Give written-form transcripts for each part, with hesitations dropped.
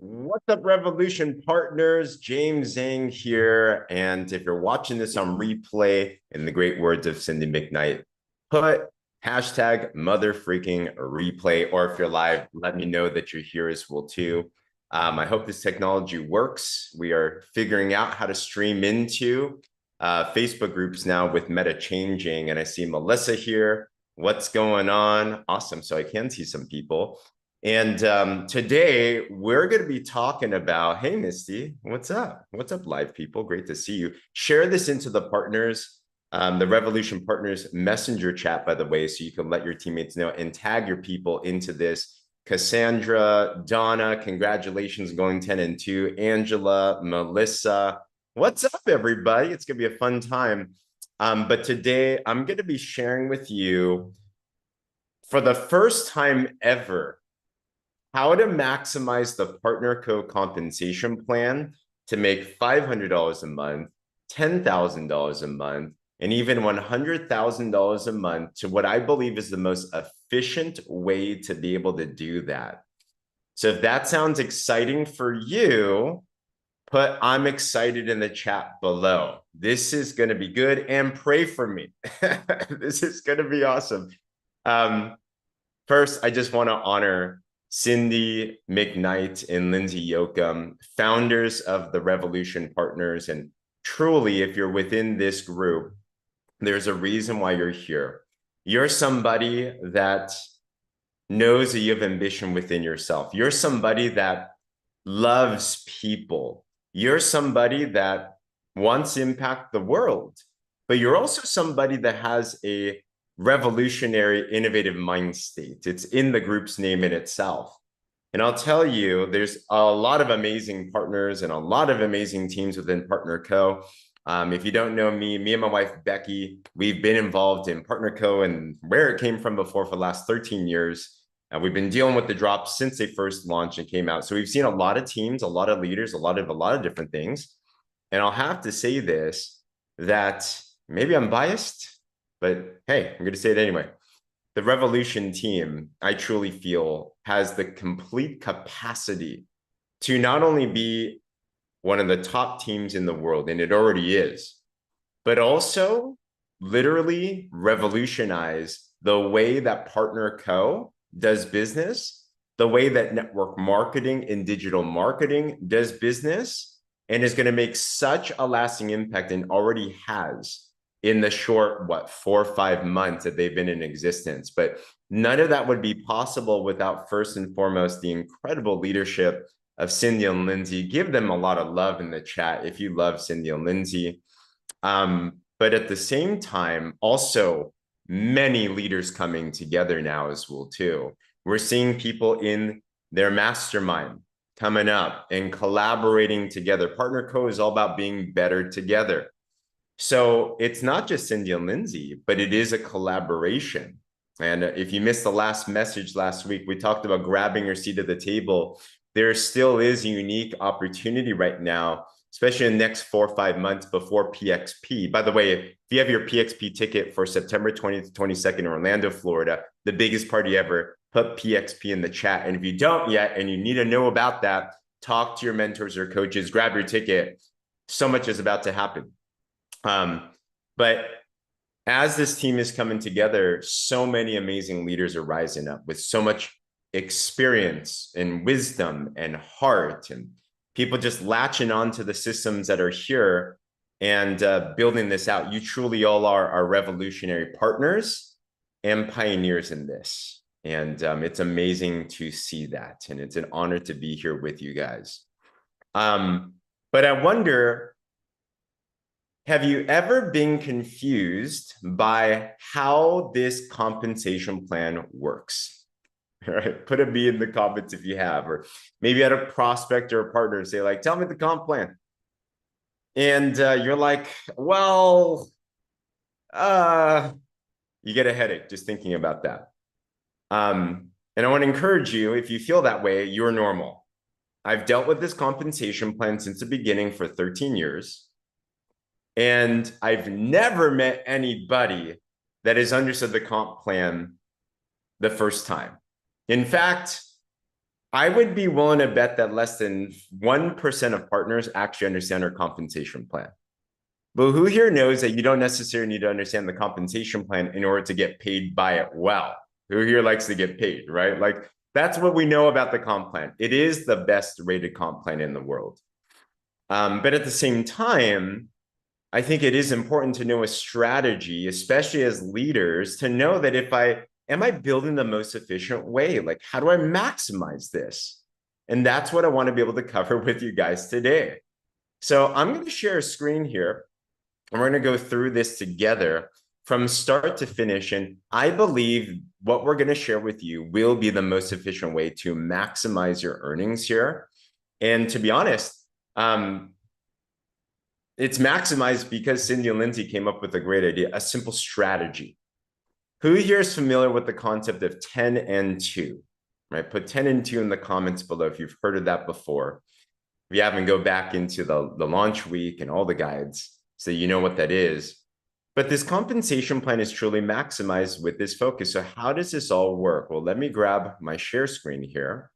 What's up, Revolution partners? James Zhang here. And if you're watching this on replay, in the great words of Cindy McKnight, put hashtag mother freaking replay. Or if you're live, let me know that you're here as well too. I hope this technology works. We are figuring out how to stream into Facebook groups now with Meta changing. And I see Melissa here. What's going on? Awesome. So I can see some people. And today we're going to be talking about, hey, Misty, what's up? What's up, live people? Great to see you. Share this into the partners, the Revolution Partners Messenger chat, by the way, so you can let your teammates know and tag your people into this. Cassandra, Donna, congratulations going 10-2. Angela, Melissa, what's up, everybody? It's going to be a fun time. But today I'm going to be sharing with you, for the first time ever, how to maximize the Partner Co compensation plan to make $500 a month, $10,000 a month, and even $100,000 a month to what I believe is the most efficient way to be able to do that. So if that sounds exciting for you, put I'm excited in the chat below. This is going to be good, and pray for me. This is going to be awesome. First, I just want to honor Cindy McKnight and Lindsay Yoakum, founders of the Revolution Partners. And truly, if you're within this group, there's a reason why you're here. You're somebody that knows that you have ambition within yourself. You're somebody that loves people. You're somebody that wants to impact the world, but you're also somebody that has a revolutionary, innovative mind state. It's in the group's name in itself. And I'll tell you, there's a lot of amazing partners and a lot of amazing teams within Partner Co. If you don't know me and my wife, Becky, we've been involved in Partner Co. and where it came from before for the last 13 years. And we've been dealing with the drops since they first launched and came out. So we've seen a lot of teams, a lot of leaders, a lot of different things. And I'll have to say this, that maybe I'm biased, but hey, I'm going to say it anyway. The Revolution team, I truly feel, has the complete capacity to not only be one of the top teams in the world, and it already is, but also literally revolutionize the way that Partner Co. does business, the way that network marketing and digital marketing does business, and is going to make such a lasting impact, and already has in the short, 4 or 5 months that they've been in existence. But none of that would be possible without, first and foremost, the incredible leadership of Cindy and Lindsay. Give them a lot of love in the chat if you love Cindy and Lindsay. But at the same time, also many leaders coming together now as well too. We're seeing people in their mastermind coming up and collaborating together. Partner Co is all about being better together. So it's not just Cindy and Lindsay, but it is a collaboration. And if you missed the last message last week, we talked about grabbing your seat at the table. There still is a unique opportunity right now, especially in the next 4 or 5 months before PXP. By the way, if you have your PXP ticket for September 20th to 22nd in Orlando, Florida, the biggest party ever, put PXP in the chat. And if you don't yet and you need to know about that, talk to your mentors or coaches, grab your ticket. So much is about to happen. But as this team is coming together, so many amazing leaders are rising up with so much experience and wisdom and heart, and people just latching onto the systems that are here and building this out. You truly all are revolutionary partners and pioneers in this. And it's amazing to see that. And it's an honor to be here with you guys. But I wonder, have you ever been confused by how this compensation plan works? All right, put a B in the comments if you have, or maybe you had a prospect or a partner and say like, tell me the comp plan. And you're like, well, you get a headache just thinking about that. And I want to encourage you, if you feel that way, you're normal. I've dealt with this compensation plan since the beginning for 13 years. And I've never met anybody that has understood the comp plan the first time. In fact, I would be willing to bet that less than 1% of partners actually understand our compensation plan. But who here knows that you don't necessarily need to understand the compensation plan in order to get paid by it well? Who here likes to get paid, right? Like that's what we know about the comp plan. It is the best rated comp plan in the world. But at the same time, I think it is important to know a strategy, especially as leaders, to know that am I building the most efficient way? Like, how do I maximize this? And that's what I want to be able to cover with you guys today. So I'm going to share a screen here, and we're going to go through this together from start to finish. And I believe what we're going to share with you will be the most efficient way to maximize your earnings here. And to be honest, it's maximized because Cindy and Lindsay came up with a great idea, a simple strategy. Who here is familiar with the concept of 10 and 2? Right? Put 10 and 2 in the comments below if you've heard of that before. If you haven't, go back into the launch week and all the guides so you know what that is. But this compensation plan is truly maximized with this focus. So how does this all work? Well, let me grab my share screen here.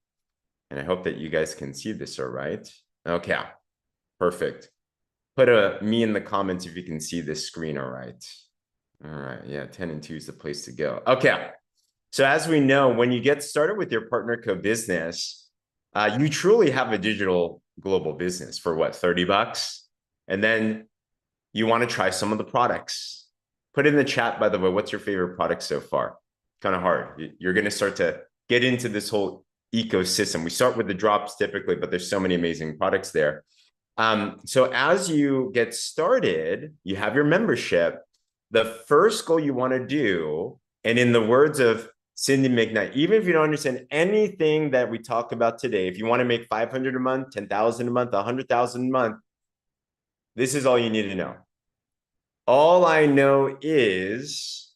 And I hope that you guys can see this all right. Okay, perfect. Put a me in the comments if you can see this screen all right. All right, yeah, 10 and 2 is the place to go. Okay, so as we know, when you get started with your PartnerCo business, you truly have a digital global business for what, 30 bucks? And then you want to try some of the products. Put in the chat, by the way, what's your favorite product so far? Kind of hard. You're going to start to get into this whole ecosystem. We start with the drops typically, but there's so many amazing products there. So as you get started, you have your membership. The first goal you want to do, and in the words of Cindy McKnight, even if you don't understand anything that we talk about today, if you want to make 500 a month, 10,000 a month, 100,000 a month, this is all you need to know. All I know is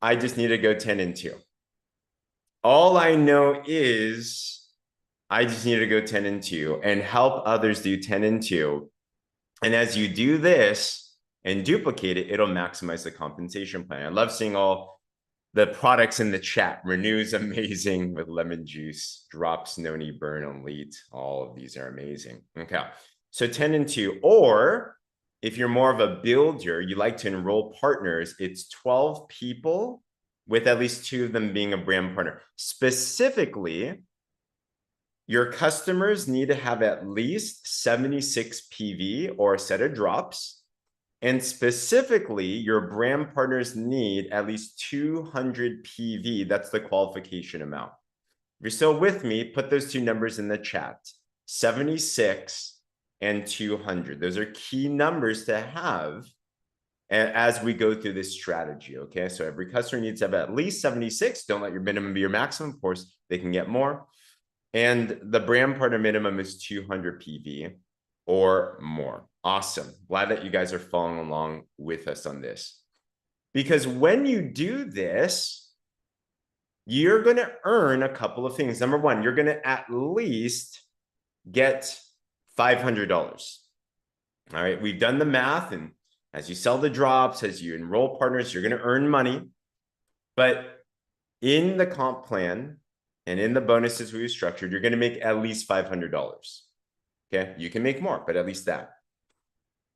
I just need to go 10 and 2. All I know is I just need to go 10 and 2 and help others do 10 and 2. And as you do this and duplicate it, it'll maximize the compensation plan. I love seeing all the products in the chat. Renew's amazing with lemon juice, drops, noni, burn, elite. All of these are amazing. Okay, so 10 and 2. Or if you're more of a builder, you like to enroll partners, it's 12 people with at least 2 of them being a brand partner. Specifically, your customers need to have at least 76 PV or a set of drops. And specifically, your brand partners need at least 200 PV. That's the qualification amount. If you're still with me, put those 2 numbers in the chat, 76 and 200. Those are key numbers to have as we go through this strategy, okay? So every customer needs to have at least 76. Don't let your minimum be your maximum. Of course, they can get more. And the brand partner minimum is 200 PV or more. Awesome. Glad that you guys are following along with us on this. Because when you do this, you're going to earn a couple of things. Number one, you're going to at least get $500. All right. We've done the math. And as you sell the drops, as you enroll partners, you're going to earn money. But in the comp plan, and in the bonuses we've structured, you're going to make at least $500. Okay, you can make more, but at least that.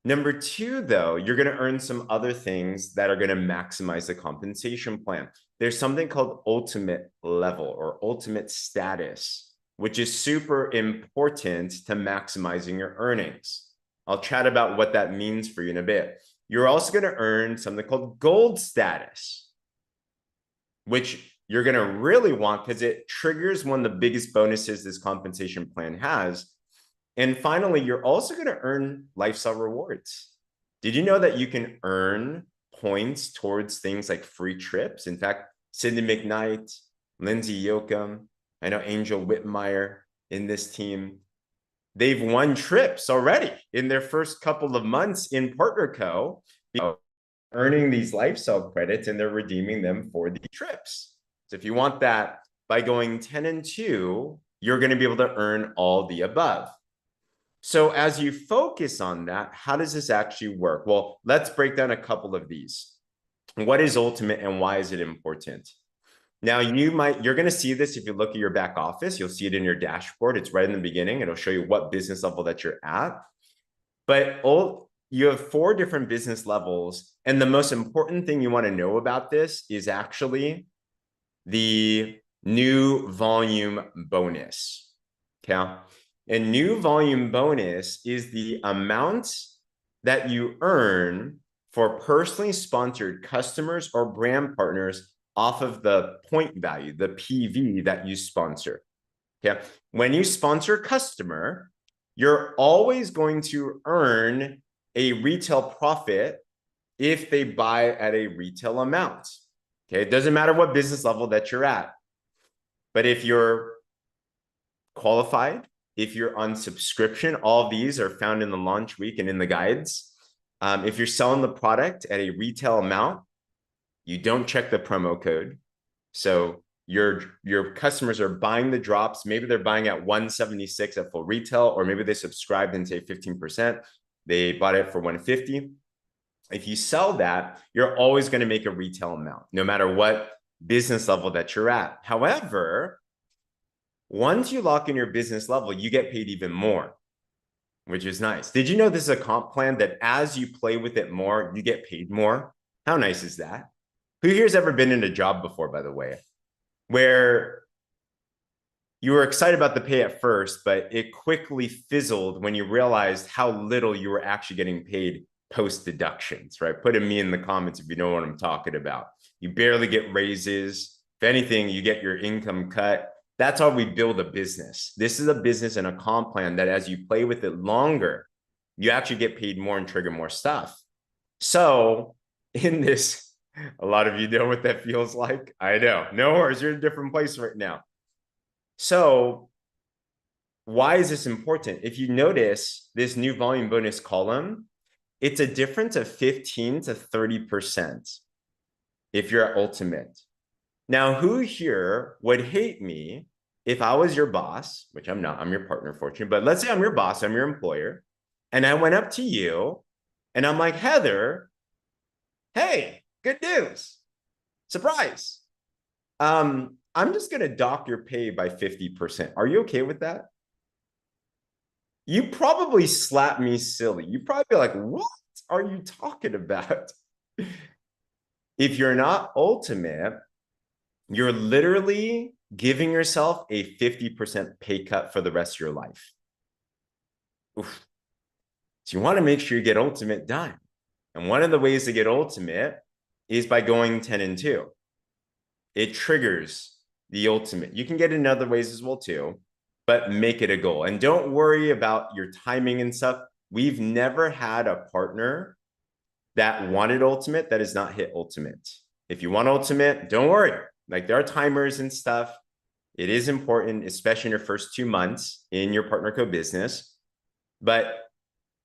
Number 2, though, you're going to earn some other things that are going to maximize the compensation plan. There's something called ultimate level or ultimate status, which is super important to maximizing your earnings. I'll chat about what that means for you in a bit. You're also going to earn something called gold status, which you're going to really want because it triggers one of the biggest bonuses this compensation plan has. And finally, you're also going to earn lifestyle rewards. Did you know that you can earn points towards things like free trips? In fact, Cindy McKnight, Lindsay Yoakum, I know Angel Whitmire in this team, they've won trips already in their first couple of months in PartnerCo, earning these lifestyle credits, and they're redeeming them for the trips. So if you want that, by going 10 and 2, you're going to be able to earn all the above. So as you focus on that, how does this actually work? Well, let's break down a couple of these. What is ultimate and why is it important? Now you're going to see this if you look at your back office, you'll see it in your dashboard. It's right in the beginning. It'll show you what business level that you're at. But you have 4 different business levels. And the most important thing you want to know about this is actually the new volume bonus. Okay. And new volume bonus is the amount that you earn for personally sponsored customers or brand partners off of the point value, the PV that you sponsor. Okay. When you sponsor a customer, you're always going to earn a retail profit if they buy at a retail amount. Okay. It doesn't matter what business level that you're at. But if you're qualified, if you're on subscription, all of these are found in the launch week and in the guides. If you're selling the product at a retail amount, you don't check the promo code. So your customers are buying the drops. Maybe they're buying at 176 at full retail, or maybe they subscribed and say 15%. They bought it for 150. If you sell that, you're always going to make a retail amount, no matter what business level that you're at. However, once you lock in your business level, you get paid even more, which is nice. Did you know this is a comp plan that as you play with it more, you get paid more? How nice is that? Who here's ever been in a job before, by the way, where you were excited about the pay at first, but it quickly fizzled when you realized how little you were actually getting paid post deductions, right? Put a me in the comments if you know what I'm talking about. You barely get raises. If anything, you get your income cut. That's how we build a business. This is a business and a comp plan that as you play with it longer, you actually get paid more and trigger more stuff. So in this, a lot of you know what that feels like. I know. No worries. You're in a different place right now. So why is this important? If you notice this new volume bonus column, it's a difference of 15 to 30% if you're at Ultimate. Now, who here would hate me if I was your boss, which I'm not, I'm your partner, fortunately, but let's say I'm your boss, I'm your employer, and I went up to you and I'm like, Heather, hey, good news, surprise. I'm just going to dock your pay by 50%. Are you okay with that? You probably slap me silly. You probably be like, what are you talking about? If you're not Ultimate, you're literally giving yourself a 50% pay cut for the rest of your life. Oof. So you want to make sure you get Ultimate done. And one of the ways to get Ultimate is by going 10 and 2. It triggers the Ultimate. You can get in other ways as well too, but make it a goal. And don't worry about your timing and stuff. We've never had a partner that wanted Ultimate that has not hit Ultimate. If you want Ultimate, don't worry. Like there are timers and stuff. It is important, especially in your first 2 months in your partner co business. But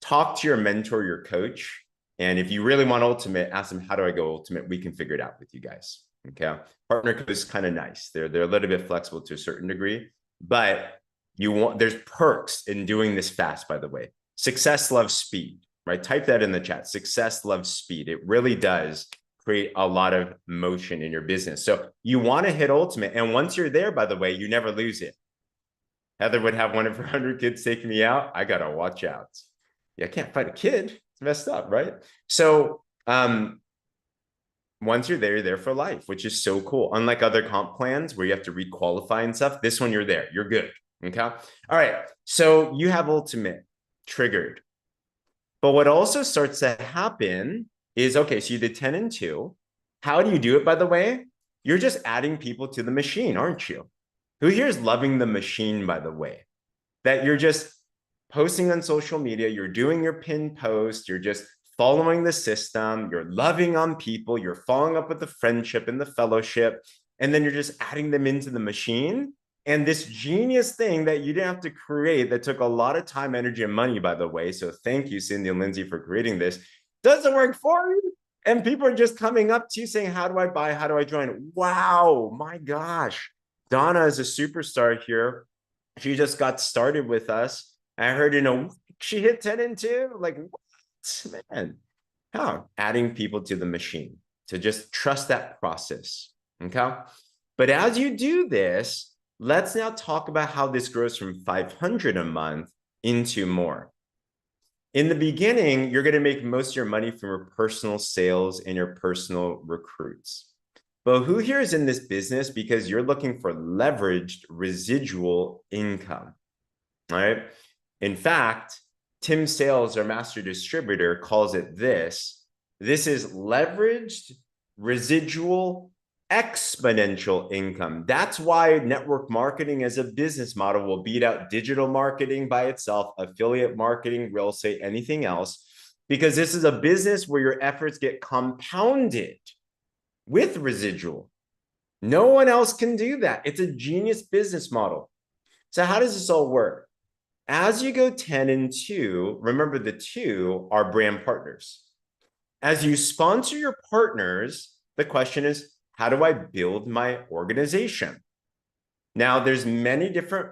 talk to your mentor, your coach. And if you really want Ultimate, ask them, how do I go Ultimate? We can figure it out with you guys. Okay. Partner co is kind of nice. They're a little bit flexible to a certain degree, but there's perks in doing this fast, by the way. Success loves speed, right? Type that in the chat. Success loves speed. It really does create a lot of motion in your business. So you want to hit Ultimate. And once you're there, by the way, you never lose it. Heather would have one of her 100 kids take me out. I got to watch out. Yeah, I can't fight a kid. It's messed up, right? So once you're there for life, which is so cool. Unlike other comp plans where you have to requalify and stuff, this one you're there. You're good. Okay. All right. So you have Ultimate triggered. But what also starts to happen is, okay, so you did 10 and 2. How do you do it, by the way? You're just adding people to the machine, aren't you? Who here is loving the machine, by the way? That you're just posting on social media, you're doing your pin post, you're just following the system, you're loving on people, you're following up with the friendship and the fellowship, and then you're just adding them into the machine. And this genius thing that you didn't have to create that took a lot of time, energy, and money, by the way. So thank you, Cindy and Lindsay, for creating this. Doesn't work for you. And people are just coming up to you saying, how do I buy? How do I join? Wow, my gosh. Donna is a superstar here. She just got started with us. I heard in a week she hit 10 and 2. Like, what? Man. How? Adding people to the machine to just trust that process. Okay. But as you do this, let's now talk about how this grows from 500 a month into more. In the beginning, you're going to make most of your money from your personal sales and your personal recruits. But who here is in this business because you're looking for leveraged residual income, right? In fact, Tim Sales, our master distributor, calls it this. This is leveraged residual exponential income. That's why network marketing as a business model will beat out digital marketing by itself, affiliate marketing, real estate, anything else, because this is a business where your efforts get compounded with residual. No one else can do that. It's a genius business model. So how does this all work? As you go 10 and 2, remember the 2 are brand partners. As you sponsor your partners, the question is, how do I build my organization? Now, there's many different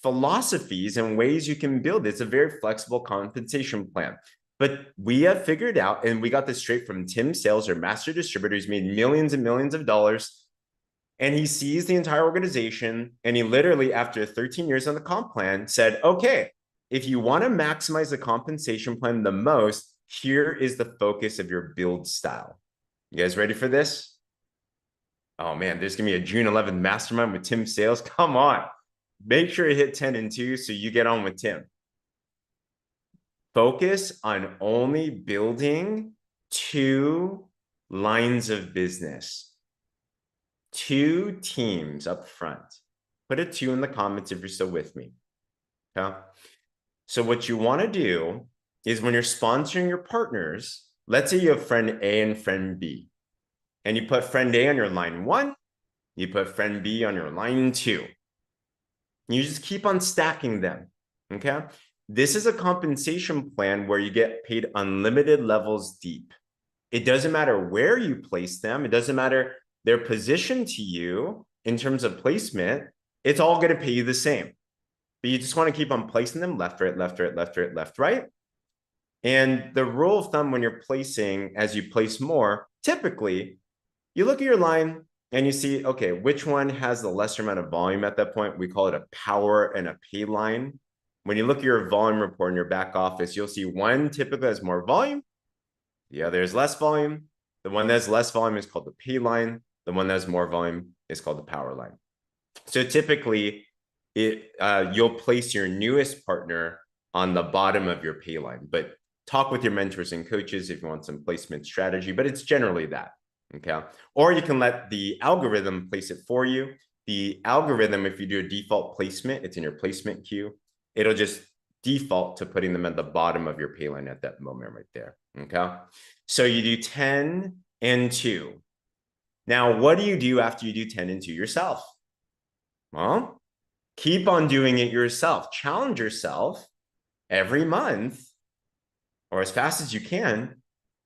philosophies and ways you can build it. It's a very flexible compensation plan. But we have figured out, and we got this straight from Tim Sales, our master distributor. He's made millions and millions of dollars. And he sees the entire organization. And he literally, after 13 years on the comp plan, said, okay, if you want to maximize the compensation plan the most, here is the focus of your build style. You guys ready for this? Oh man, there's gonna be a June 11th mastermind with Tim Sales. Come on. Make sure you hit 10 and 2 so you get on with Tim. Focus on only building 2 lines of business. 2 teams up front. Put a 2 in the comments if you're still with me. Okay. So what you want to do is when you're sponsoring your partners, let's say you have friend A and friend B, and you put friend A on your line 1, you put friend B on your line 2. You just keep on stacking them. Okay. This is a compensation plan where you get paid unlimited levels deep. It doesn't matter where you place them. It doesn't matter their position to you in terms of placement. It's all going to pay you the same. But you just want to keep on placing them left, right, left, right, left, right, left, right. And the rule of thumb when you're placing, as you place more, typically you look at your line and you see, okay, which one has the lesser amount of volume at that point? We call it a power and a pay line. When you look at your volume report in your back office, you'll see one typically has more volume. The other is less volume. The one that has less volume is called the pay line. The one that has more volume is called the power line. So typically, you'll place your newest partner on the bottom of your pay line. But talk with your mentors and coaches if you want some placement strategy. But it's generally that. Okay. Or you can let the algorithm place it for you. The algorithm, if you do a default placement, it's in your placement queue. It'll just default to putting them at the bottom of your pay line at that moment right there. Okay. So you do 10 and 2. Now, what do you do after you do 10 and 2 yourself? Well, keep on doing it yourself. Challenge yourself every month or as fast as you can,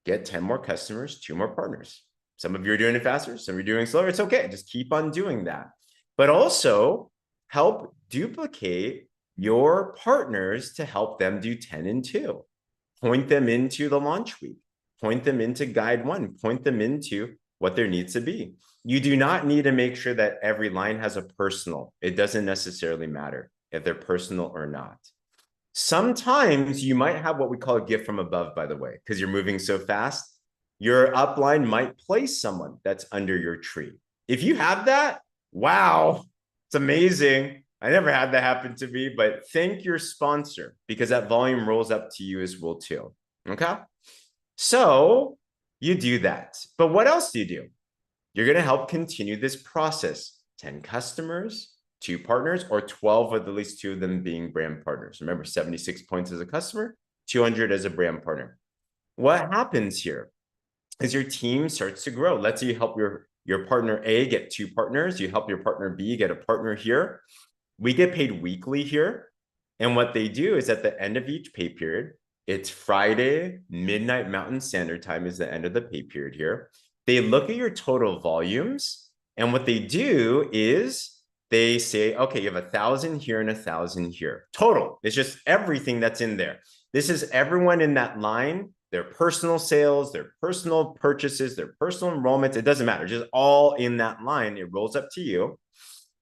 get 10 more customers, 2 more partners. Some of you are doing it faster, some of you are doing it slower. It's okay. Just keep on doing that. But also help duplicate your partners to help them do 10 and 2. Point them into the launch week. Point them into guide 1. Point them into what there needs to be. You do not need to make sure that every line has a personal. It doesn't necessarily matter if they're personal or not. Sometimes you might have what we call a gift from above, by the way, because you're moving so fast. Your upline might place someone that's under your tree. If you have that, wow, it's amazing. I never had that happen to me, but thank your sponsor because that volume rolls up to you as well too. Okay. So you do that. But what else do you do? You're going to help continue this process. 10 customers, 2 partners, or 12 with at least 2 of them being brand partners. Remember, 76 points as a customer, 200 as a brand partner. What happens here is your team starts to grow. Let's say you help your partner A get 2 partners. You help your partner B get a partner here. We get paid weekly here. And what they do is at the end of each pay period, it's Friday, midnight Mountain Standard Time is the end of the pay period here. They look at your total volumes. And what they do is they say, okay, you have 1,000 here and 1,000 here. Total. It's just everything that's in there. This is everyone in that line their personal sales, their personal purchases, their personal enrollments. It doesn't matter. Just all in that line. It rolls up to you.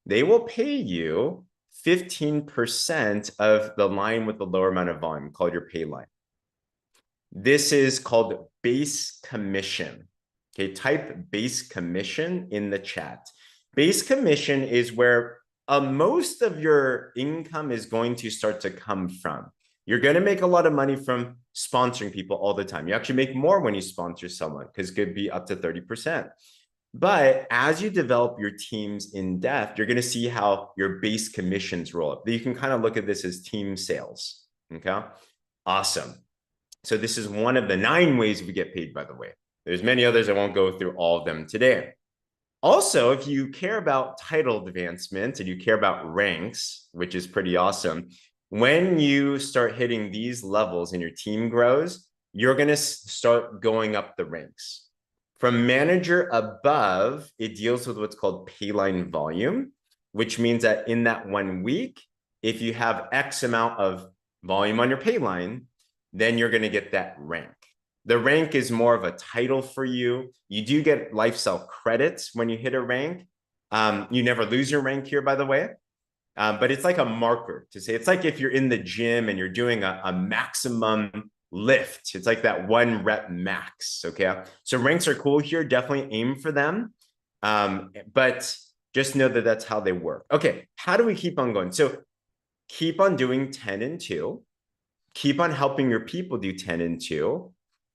They will pay you 15% of the line with the lower amount of volume, called your pay line. This is called base commission. Okay, type base commission in the chat. Base commission is where most of your income is going to start to come from. You're going to make a lot of money from sponsoring people all the time. You actually make more when you sponsor someone, because it could be up to 30%. But as you develop your teams in depth, you're going to see how your base commissions roll up. You can kind of look at this as team sales. Okay, awesome. So this is one of the 9 ways we get paid, by the way. There's many others. I won't go through all of them today. Also, if you care about title advancement and you care about ranks, which is pretty awesome, when you start hitting these levels and your team grows, you're going to start going up the ranks. From manager above, it deals with what's called payline volume, which means that in that 1 week, if you have X amount of volume on your payline, then you're going to get that rank. The rank is more of a title for you. You do get lifestyle credits when you hit a rank. You never lose your rank here, by the way. But it's like a marker to say, it's like if you're in the gym and you're doing a maximum lift, it's like that 1 rep max. Okay, so ranks are cool here. Definitely aim for them. But just know that that's how they work. Okay, how do we keep on going? So keep on doing 10 and 2. Keep on helping your people do 10 and 2.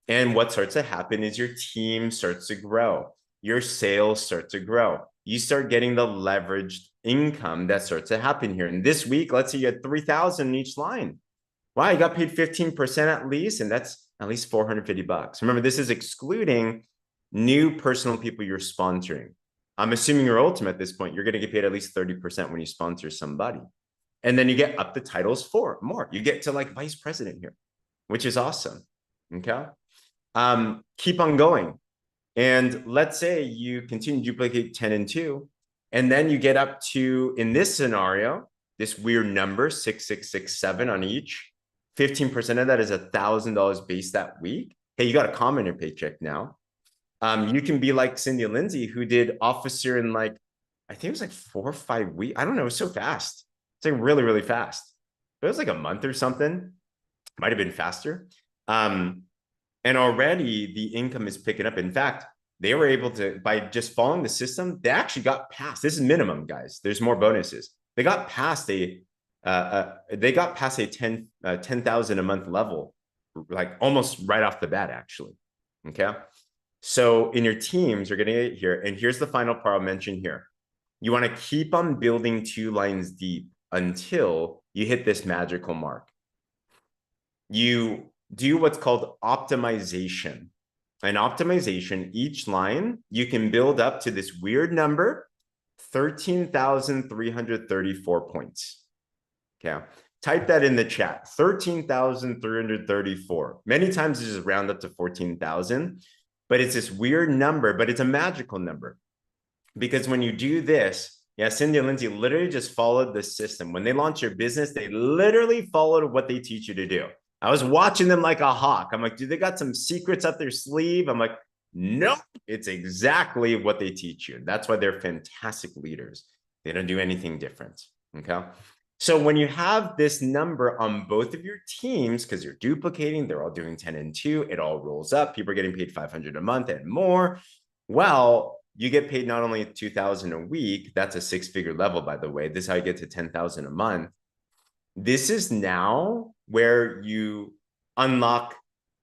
And what starts to happen is your team starts to grow. Your sales start to grow. You start getting the leveraged income that starts to happen here. And this week, let's say you had 3,000 in each line. Wow, you got paid 15% at least, and that's at least $450. Remember, this is excluding new personal people you're sponsoring. I'm assuming you're Ultimate at this point. You're going to get paid at least 30% when you sponsor somebody. And then you get up the titles for more. You get to like vice president here, which is awesome. Okay. Keep on going. And let's say you continue to duplicate 10 and 2, and then you get up to, in this scenario, this weird number, 6,667 on each. 15% of that is $1,000 base that week. Hey, you got a comma in your paycheck now. You can be like Cindy Lindsay, who did officer in like, I think it was like 4 or 5 weeks. I don't know. It was so fast. It's like really, really fast. It was like a month or something. Might have been faster. And already the income is picking up. In fact, they were able to, by just following the system, they actually got past, this is minimum, guys. There's more bonuses. They got past a 10,000 a month level, like almost right off the bat, actually. Okay. So in your teams, you're getting it here. And here's the final part I'll mention here. You want to keep on building 2 lines deep until you hit this magical mark. You do what's called optimization. And optimization, each line, you can build up to this weird number, 13,334 points. Okay, type that in the chat, 13,334. Many times it's just round up to 14,000, but it's this weird number, but it's a magical number. Because when you do this, yeah, Cindy and Lindsay literally just followed the system. When they launch your business, they literally followed what they teach you to do. I was watching them like a hawk. I'm like, do they got some secrets up their sleeve? I'm like, nope, it's exactly what they teach you. That's why they're fantastic leaders. They don't do anything different. Okay. So when you have this number on both of your teams, because you're duplicating, they're all doing 10 and 2, it all rolls up. People are getting paid $500 a month and more. Well, you get paid not only $2,000 a week, that's a 6-figure level, by the way. This is how you get to $10,000 a month. This is now where you unlock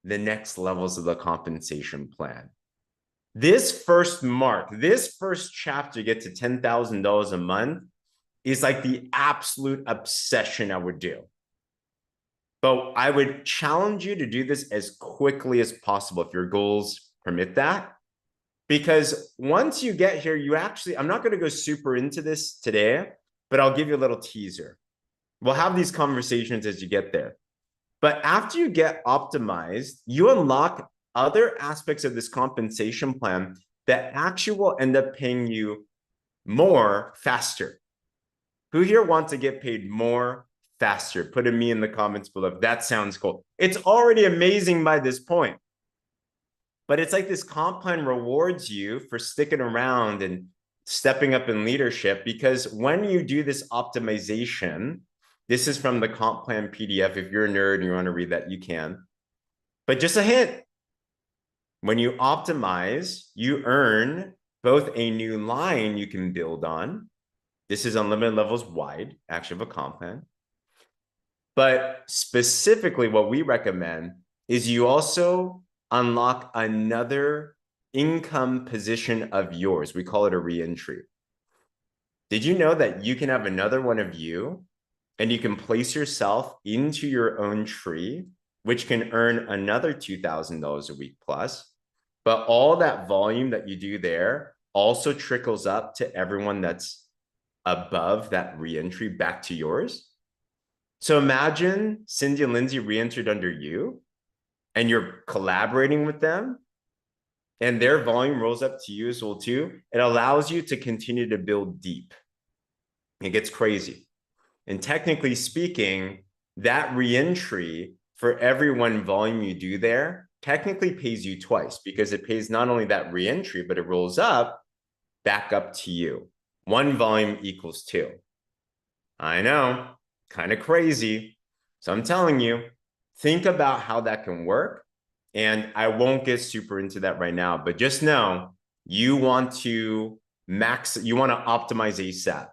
the next levels of the compensation plan. This first mark, this first chapter, get to $10,000 a month, is like the absolute obsession I would do. But I would challenge you to do this as quickly as possible if your goals permit that. Because once you get here, you actually, I'm not going to go super into this today, but I'll give you a little teaser. We'll have these conversations as you get there. But after you get optimized, you unlock other aspects of this compensation plan that actually will end up paying you more faster. Who here wants to get paid more faster. Put a me in the comments below. That sounds cool. It's already amazing by this point. But it's like this comp plan rewards you for sticking around and stepping up in leadership, because when you do this optimization, this is from the comp plan PDF. If you're a nerd and you want to read that, you can. But just a hint, when you optimize, you earn both a new line you can build on. This is unlimited levels wide, actually, of a comp plan. But specifically, what we recommend is you also unlock another income position of yours. We call it a reentry. Did you know that you can have another one of you and you can place yourself into your own tree, which can earn another $2,000 a week plus? But all that volume that you do there also trickles up to everyone that's above that reentry back to yours. So imagine Cindy and Lindsay re-entered under you and you're collaborating with them and their volume rolls up to you as well too. It allows you to continue to build deep. It gets crazy. And technically speaking, that re-entry for every one volume you do there technically pays you twice, because it pays not only that re-entry, but it rolls up back up to you. One volume equals two. I know, kind of crazy. So I'm telling you, think about how that can work. And I won't get super into that right now, but just know you want to optimize ASAP.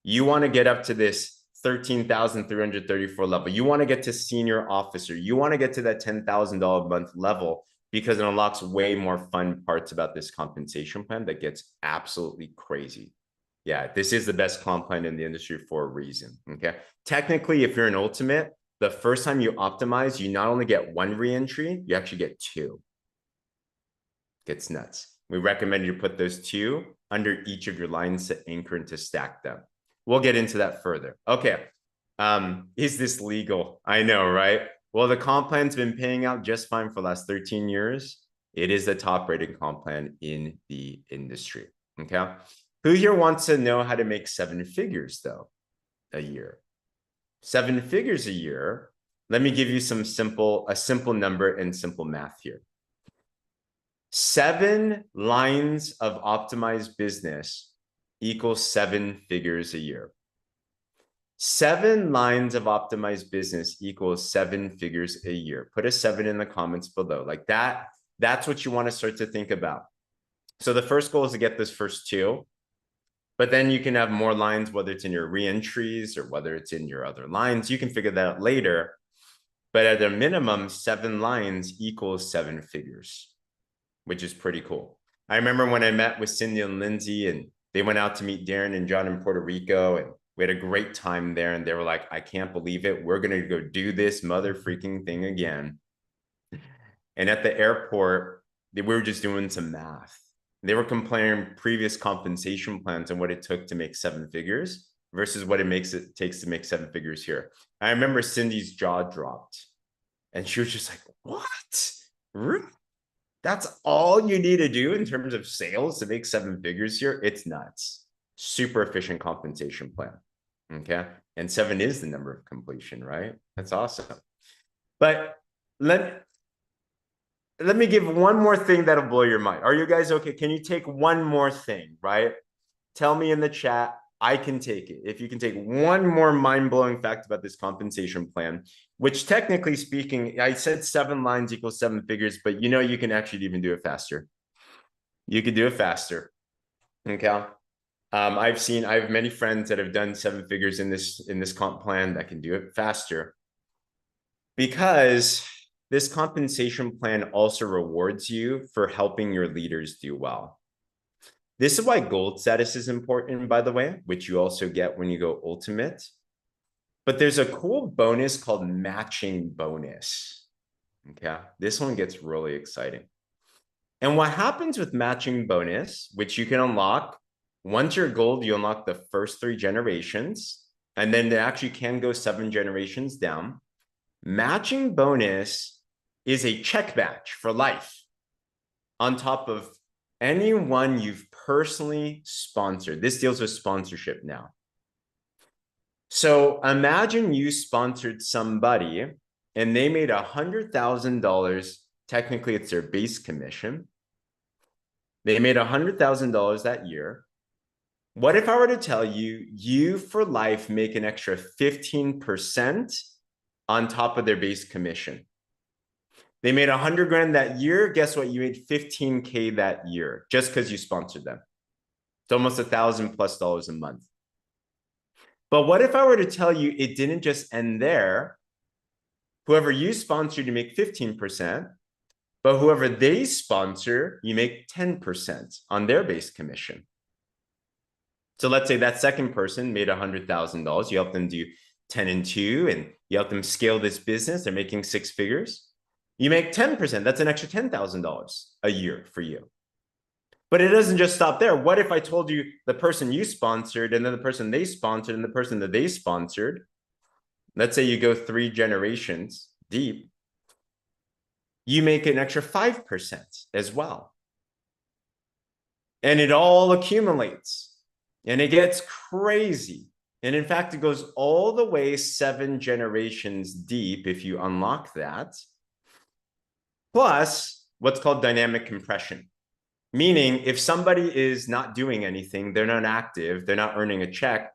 You want to get up to this 13,334 level. You want to get to senior officer. You want to get to that $10,000 a month level, because it unlocks way more fun parts about this compensation plan that gets absolutely crazy. Yeah, this is the best comp plan in the industry for a reason, okay? Technically, if you're an ultimate, the first time you optimize, you not only get one reentry, you actually get two. Gets nuts. We recommend you put those two under each of your lines to anchor and to stack them. We'll get into that further. Okay. Is this legal? I know, right? Well, the comp plan's been paying out just fine for the last 13 years. It is the top rated comp plan in the industry. Okay. Who here wants to know how to make 7 figures though a year? 7 figures a year. Let me give you a simple number and simple math here. 7 lines of optimized business equals 7 figures a year. 7 lines of optimized business equals 7 figures a year. Put a 7 in the comments below. Like that, that's what you want to start to think about. So the first goal is to get this first 2. But then you can have more lines, whether it's in your reentries or whether it's in your other lines. You can figure that out later. But at a minimum, 7 lines equals 7 figures, which is pretty cool. I remember when I met with Cindy and Lindsay, and they went out to meet Darren and John in Puerto Rico, and we had a great time there. And they were like, I can't believe it. We're going to go do this mother freaking thing again. And at the airport, we were just doing some math. They were comparing previous compensation plans and what it took to make 7 figures versus what it takes to make 7 figures here. I remember Cindy's jaw dropped and she was just like, what? That's all you need to do in terms of sales to make 7 figures here? It's nuts. Super efficient compensation plan. Okay. And 7 is the number of completion, right? That's awesome. But let me give one more thing that'll blow your mind. Are you guys okay? Can you take one more thing, right? Tell me in the chat. I can take it. If you can take one more mind-blowing fact about this compensation plan, which technically speaking, I said 7 lines equals 7 figures, but you know, you can actually even do it faster. You can do it faster. Okay. I have many friends that have done 7 figures in this comp plan that can do it faster, because this compensation plan also rewards you for helping your leaders do well. This is why gold status is important, by the way, which you also get when you go ultimate. But there's a cool bonus called matching bonus. Okay, this one gets really exciting. And what happens with matching bonus, which you can unlock, once you're gold, you unlock the first 3 generations, and then they actually can go 7 generations down. Matching bonus is a check match for life on top of anyone you've personally sponsored. This deals with sponsorship now. So imagine you sponsored somebody and they made $100,000. Technically, it's their base commission. They made $100,000 that year. What if I were to tell you, you for life make an extra 15% on top of their base commission? They made 100 grand that year. Guess what? You made 15K that year just because you sponsored them. It's almost $1,000+ a month. But what if I were to tell you it didn't just end there? Whoever you sponsor, you make 15%, but whoever they sponsor, you make 10% on their base commission. So let's say that second person made $100,000. You help them do 10 and 2, and you help them scale this business. They're making 6 figures. You make 10%. That's an extra $10,000 a year for you. But it doesn't just stop there. What if I told you the person you sponsored and then the person they sponsored and the person that they sponsored, let's say you go 3 generations deep, you make an extra 5% as well. And it all accumulates and it gets crazy. And in fact, it goes all the way 7 generations deep if you unlock that. Plus what's called dynamic compression. Meaning if somebody is not doing anything, they're not active, they're not earning a check,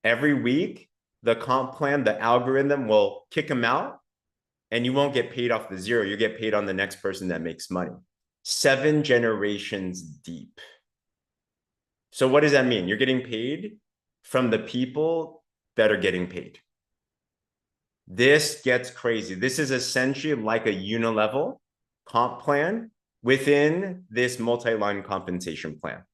every week, the comp plan, the algorithm will kick them out and you won't get paid off the zero. You get paid on the next person that makes money. 7 generations deep. So what does that mean? You're getting paid from the people that are getting paid. This gets crazy. This is essentially like a unilevel comp plan within this multi-line compensation plan.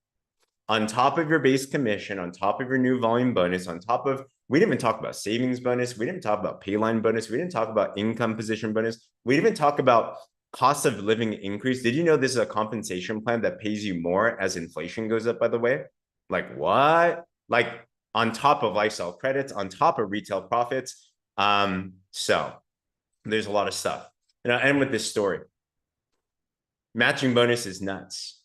On top of your base commission, on top of your new volume bonus, on top of, we didn't even talk about savings bonus. We didn't talk about payline bonus. We didn't talk about income position bonus. We didn't even talk about cost of living increase. Did you know this is a compensation plan that pays you more as inflation goes up, by the way? Like what? Like on top of lifestyle credits, on top of retail profits. So there's a lot of stuff. And I'll end with this story. Matching bonus is nuts.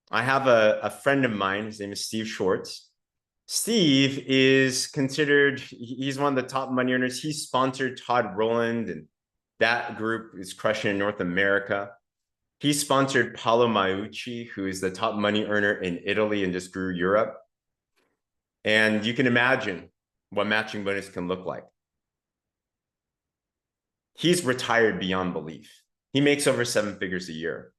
I have a friend of mine, his name is Steve Schwartz. Steve is considered, he's one of the top money earners. He sponsored Todd Rowland, and that group is crushing in North America. He sponsored Paolo Maiucci, who is the top money earner in Italy and just grew Europe. And you can imagine what matching bonus can look like. He's retired beyond belief. He makes over 7 figures a year.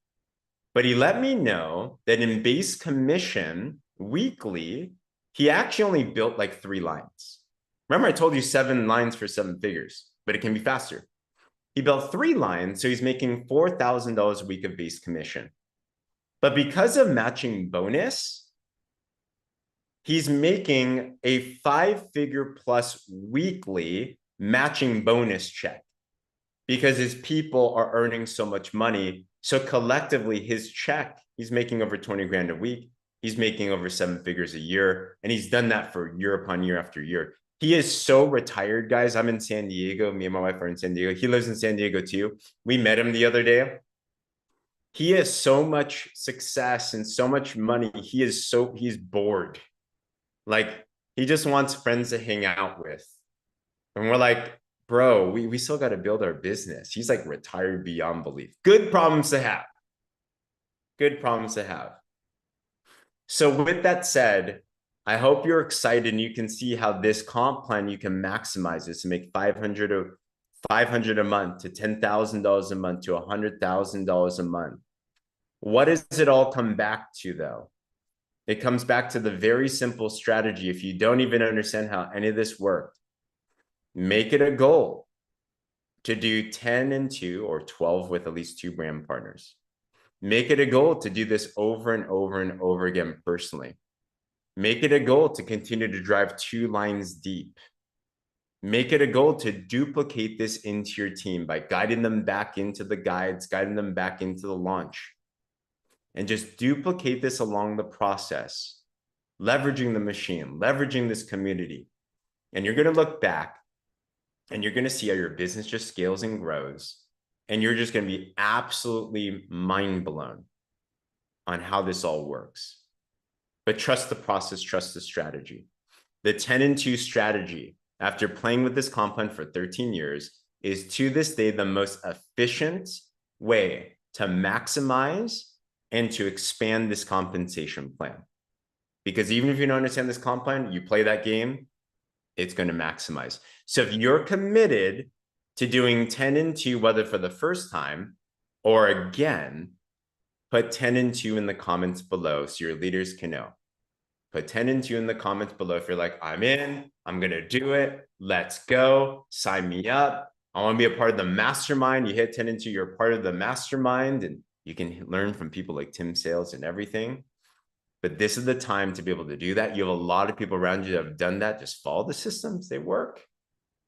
But he let me know that in base commission weekly, he actually only built like 3 lines. Remember, I told you 7 lines for 7 figures, but it can be faster. He built 3 lines, so he's making $4,000 a week of base commission. But because of matching bonus, he's making a 5-figure plus weekly matching bonus check because his people are earning so much money. So collectively, his check, he's making over 20 grand a week. He's making over 7 figures a year. And he's done that for year upon year after year. He is so retired, guys. I'm in San Diego. Me and my wife are in San Diego. He lives in San Diego too. We met him the other day. He has so much success and so much money. He's bored. Like he just wants friends to hang out with. And we're like, bro, we still got to build our business. He's like retired beyond belief. Good problems to have. Good problems to have. So with that said, I hope you're excited and you can see how this comp plan, you can maximize this to make $500 a month to $10,000 a month to $100,000 a month. What does it all come back to though? It comes back to the very simple strategy. If you don't even understand how any of this worked, make it a goal to do 10 and 2 or 12 with at least 2 brand partners. Make it a goal to do this over and over and over again personally. Make it a goal to continue to drive 2 lines deep. Make it a goal to duplicate this into your team by guiding them back into the guides, guiding them back into the launch. And just duplicate this along the process, leveraging the machine, leveraging this community. And you're going to look back and you're going to see how your business just scales and grows. And you're just going to be absolutely mind blown on how this all works. But trust the process, trust the strategy. the 10 and 2 strategy, after playing with this comp plan for 13 years, is to this day the most efficient way to maximize and to expand this compensation plan. Because even if you don't understand this comp plan, you play that game, it's going to maximize. So if you're committed to doing 10 and 2, whether for the first time or again, put 10 and 2 in the comments below so your leaders can know. Put 10 and 2 in the comments below if you're like, I'm in, I'm going to do it. Let's go. Sign me up. I want to be a part of the mastermind. You hit 10 and 2, you're part of the mastermind, and you can learn from people like Tim Sales and everything. But this is the time to be able to do that. You have a lot of people around you that have done that. Just follow the systems. They work.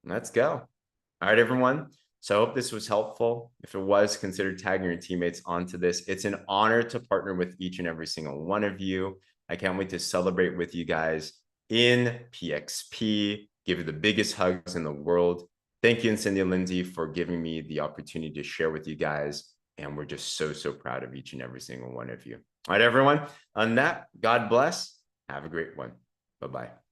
Let's go. All right, everyone. So I hope this was helpful. If it was, consider tagging your teammates onto this. It's an honor to partner with each and every single one of you. I can't wait to celebrate with you guys in PXP, give you the biggest hugs in the world. Thank you, Cindy and Lindsay, for giving me the opportunity to share with you guys. And we're just so, so proud of each and every single one of you. All right, everyone. On that, God bless. Have a great one. Bye-bye.